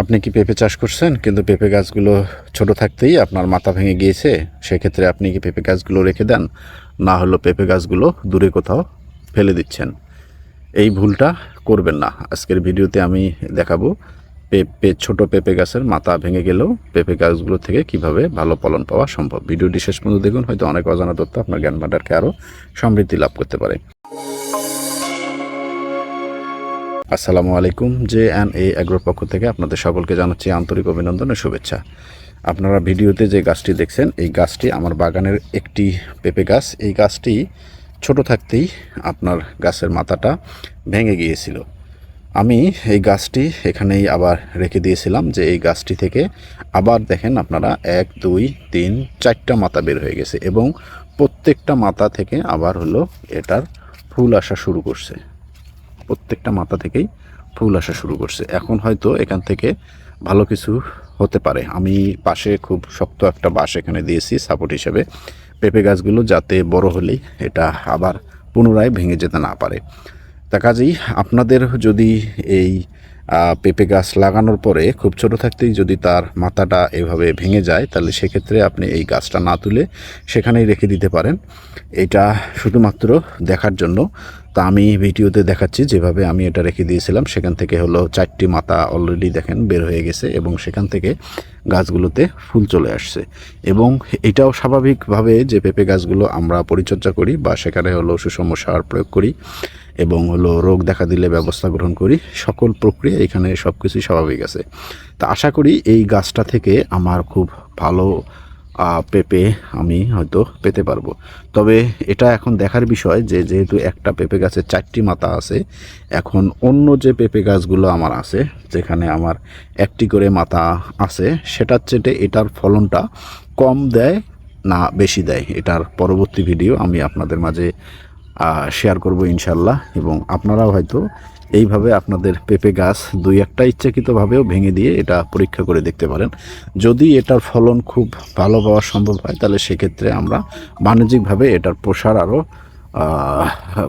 আপনি কি পেঁপে চাষ করছেন কিন্তু পেঁপে গাছগুলো ছোট থাকতেই আপনার মাথা ভেঙে গিয়েছে? সেক্ষেত্রে আপনি কি পেঁপে গাছগুলো রেখে দেন, না হলো পেঁপে গাছগুলো দূরে কোথাও ফেলে দিচ্ছেন? এই ভুলটা করবেন না। আজকের ভিডিওতে আমি দেখাবো ছোট পেঁপে গাছের মাথা ভেঙে গেলেও পেঁপে গাছগুলো থেকে কিভাবে ভালো ফলন পাওয়া সম্ভব। ভিডিওটি শেষ পর্যন্ত দেখুন, হয়তো অনেক অজানা তথ্য আপনার জ্ঞান ভাণ্ডারকে আরও সমৃদ্ধি লাভ করতে পারে। আসসালামু আলাইকুম। JNA অ্যাগ্রোর পক্ষ থেকে আপনাদের সকলকে জানাচ্ছি আন্তরিক অভিনন্দন ও শুভেচ্ছা। আপনারা ভিডিওতে যে গাছটি দেখছেন, এই গাছটি আমার বাগানের একটি পেঁপে গাছ। এই গাছটি ছোট থাকতেই আপনার গাছের মাথাটা ভেঙে গিয়েছিল। আমি এই গাছটি এখানেই আবার রেখে দিয়েছিলাম যে এই গাছটি থেকে আবার দেখেন আপনারা 1 2 3 4টা মাথা বের হয়ে গেছে এবং প্রত্যেকটা মাথা থেকে আবার হলো এটার ফুল আসা শুরু করছে। প্রত্যেকটা মাথা থেকেই ফুল আসা শুরু করছে। এখন হয়তো এখান থেকে ভালো কিছু হতে পারে। আমি পাশে খুব শক্ত একটা বাঁশ এখানে দিয়েছি সাপোর্ট হিসেবে, পেঁপে গাছগুলো যাতে বড় হলেই এটা আবার পুনরায় ভেঙে যেতে না পারে। তা কাজেই আপনাদের যদি এই পেঁপে গাছ লাগানোর পরে খুব ছোট থাকতেই যদি তার মাথাটা এভাবে ভেঙে যায়, তাহলে সেক্ষেত্রে আপনি এই গাছটা না তুলে সেখানেই রেখে দিতে পারেন। এটা শুধুমাত্র দেখার জন্য। তা আমি ভিডিওতে দেখাচ্ছি যেভাবে আমি এটা রেখে দিয়েছিলাম, সেখান থেকে হলো 4টি মাথা অলরেডি দেখেন বের হয়ে গেছে এবং সেখান থেকে গাছগুলোতে ফুল চলে আসছে। এবং এটাও স্বাভাবিকভাবে যে পেঁপে গাছগুলো আমরা পরিচর্যা করি বা সেখানে হলো সুষম সার প্রয়োগ করি এবং হলো রোগ দেখা দিলে ব্যবস্থা গ্রহণ করি, সকল প্রক্রিয়া এখানে সব কিছুই স্বাভাবিক আছে। তা আশা করি এই গাছটা থেকে আমার খুব ভালো পেঁপে আমি হয়তো পেতে পারবো। তবে এটা এখন দেখার বিষয় যে যেহেতু একটা পেঁপে গাছের 4টি মাথা আছে, এখন অন্য যে পেঁপে গাছগুলো আমার আছে যেখানে আমার 1টি করে মাথা আছে, সেটার চেয়ে এটার ফলনটা কম দেয় না বেশি দেয়, এটার পরবর্তী ভিডিও আমি আপনাদের মাঝে শেয়ার করব ইনশাল্লাহ। এবং আপনারাও হয়তো এইভাবে আপনাদের পেঁপে গাছ 2-1টা ইচ্ছাকৃতভাবেও ভেঙে দিয়ে এটা পরীক্ষা করে দেখতে পারেন। যদি এটার ফলন খুব ভালো পাওয়া সম্ভব হয়, তাহলে সেক্ষেত্রে আমরা বাণিজ্যিকভাবে এটার প্রসার আরও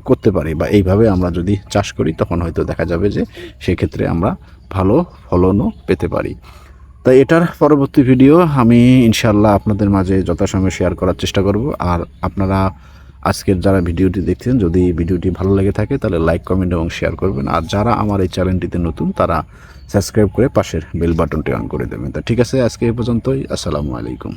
করতে পারি, বা এইভাবে আমরা যদি চাষ করি তখন হয়তো দেখা যাবে যে সেক্ষেত্রে আমরা ভালো ফলনও পেতে পারি। তাই এটার পরবর্তী ভিডিও আমি ইনশাল্লাহ আপনাদের মাঝে যথাসময়ে শেয়ার করার চেষ্টা করব। আর আপনারা আজকের যারা ভিডিওটি দেখছেন, যদি ভিডিওটি ভালো লেগে থাকে তাহলে লাইক, কমেন্ট এবং শেয়ার করবেন। আর যারা আমার এই চ্যানেলটিতে নতুন তারা সাবস্ক্রাইব করে পাশের বেল বাটনটি অন করে দেবেন। তা ঠিক আছে, আজকে এই পর্যন্তই। আসসালামু আলাইকুম।